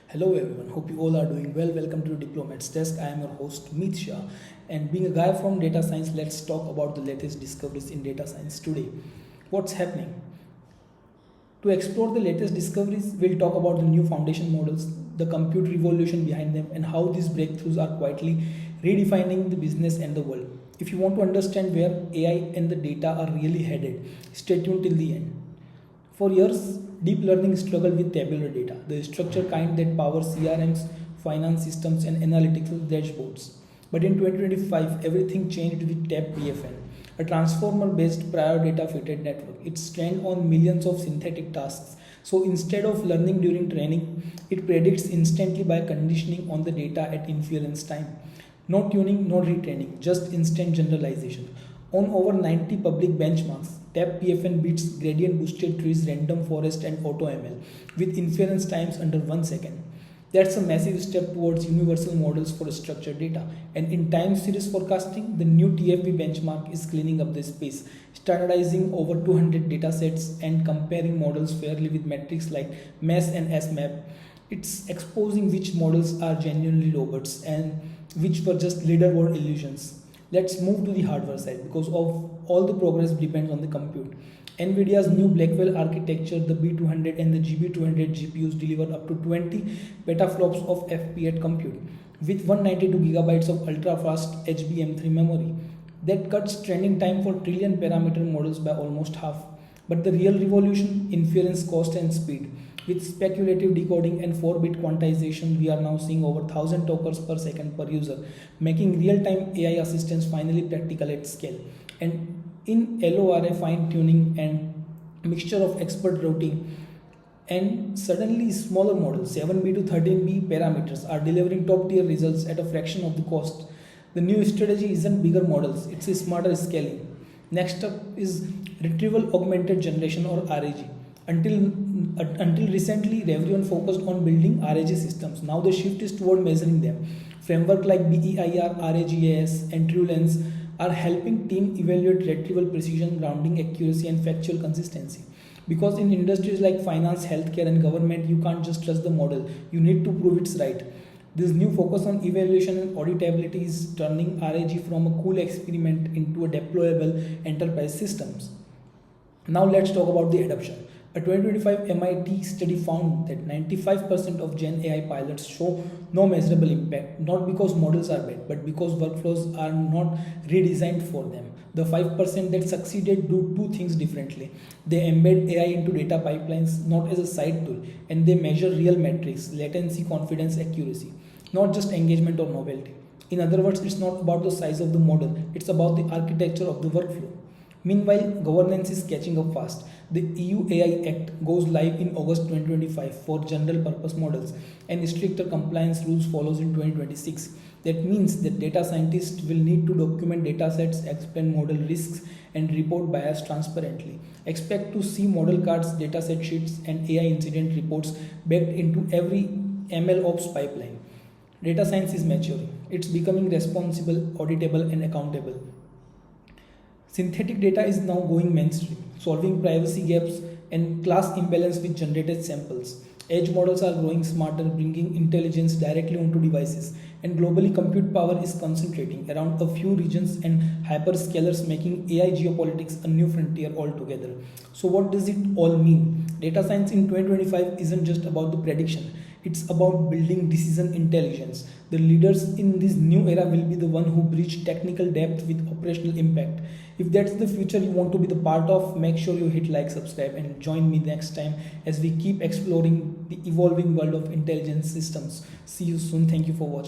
Hello everyone, hope you all are doing well. Welcome to the Diplomat's Desk. I am your host Meet Shah, and being a guy from data science, let's talk about the latest discoveries in data science today. What's happening? To explore the latest discoveries, we'll talk about the new foundation models, the compute revolution behind them, and how these breakthroughs are quietly redefining the business and the world. If you want to understand where AI and the data are really headed, stay tuned till the end. For years, deep learning struggled with tabular data, the structured kind that powers CRMs, finance systems, and analytical dashboards. But in 2025, everything changed with TabPFN, a transformer-based prior data fitted network. It's trained on millions of synthetic tasks. So instead of learning during training, it predicts instantly by conditioning on the data at inference time. No tuning, no retraining, just instant generalization. On over 90 public benchmarks, TabPFN beats gradient boosted trees, random forest, and AutoML with inference times under 1 second. That's a massive step towards universal models for structured data. And in time series forecasting, the new TFB benchmark is cleaning up the space, standardizing over 200 datasets and comparing models fairly with metrics like MES and SMAP. It's exposing which models are genuinely robots and which were just leaderboard illusions. Let's move to the hardware side because of all the progress depends on the compute. NVIDIA's new Blackwell architecture, the B200 and the GB200 GPUs deliver up to 20 petaflops of FP8 compute with 192 gigabytes of ultra-fast HBM3 memory. That cuts training time for trillion parameter models by almost half. But the real revolution, inference cost and speed. With speculative decoding and 4-bit quantization, we are now seeing over 1000 tokens per second per user, making real-time AI assistance finally practical at scale. And in LORA fine-tuning and mixture of expert routing, and suddenly smaller models, 7B to 13B parameters, are delivering top-tier results at a fraction of the cost. The new strategy isn't bigger models, it's a smarter scaling. Next up is Retrieval-Augmented Generation or RAG. Until recently, everyone focused on building RAG systems. Now the shift is toward measuring them. Framework like BEIR, RAGAS, and TrueLens are helping team evaluate retrieval precision, grounding accuracy, and factual consistency. Because in industries like finance, healthcare, and government, you can't just trust the model. You need to prove it's right. This new focus on evaluation and auditability is turning RAG from a cool experiment into a deployable enterprise systems. Now let's talk about the adoption. A 2025 MIT study found that 95% of Gen AI pilots show no measurable impact, not because models are bad, but because workflows are not redesigned for them. The 5% that succeeded do two things differently. They embed AI into data pipelines, not as a side tool, and they measure real metrics, latency, confidence, accuracy, not just engagement or novelty. In other words, it's not about the size of the model, it's about the architecture of the workflow. Meanwhile, governance is catching up fast. The EU AI Act goes live in August 2025 for general purpose models, and stricter compliance rules follows in 2026. That means that data scientists will need to document datasets, explain model risks, and report bias transparently. Expect to see model cards, dataset sheets, and AI incident reports baked into every ML ops pipeline. Data science is maturing. It's becoming responsible, auditable, and accountable. Synthetic data is now going mainstream, solving privacy gaps and class imbalance with generated samples. Edge models are growing smarter, bringing intelligence directly onto devices, and globally compute power is concentrating around a few regions and hyperscalers, making AI geopolitics a new frontier altogether. So what does it all mean? Data science in 2025 isn't just about the prediction. It's about building decision intelligence. The leaders in this new era will be the one who bridge technical depth with operational impact. If that's the future you want to be the part of, make sure you hit like, subscribe, and join me next time as we keep exploring the evolving world of intelligence systems. See you soon. Thank you for watching.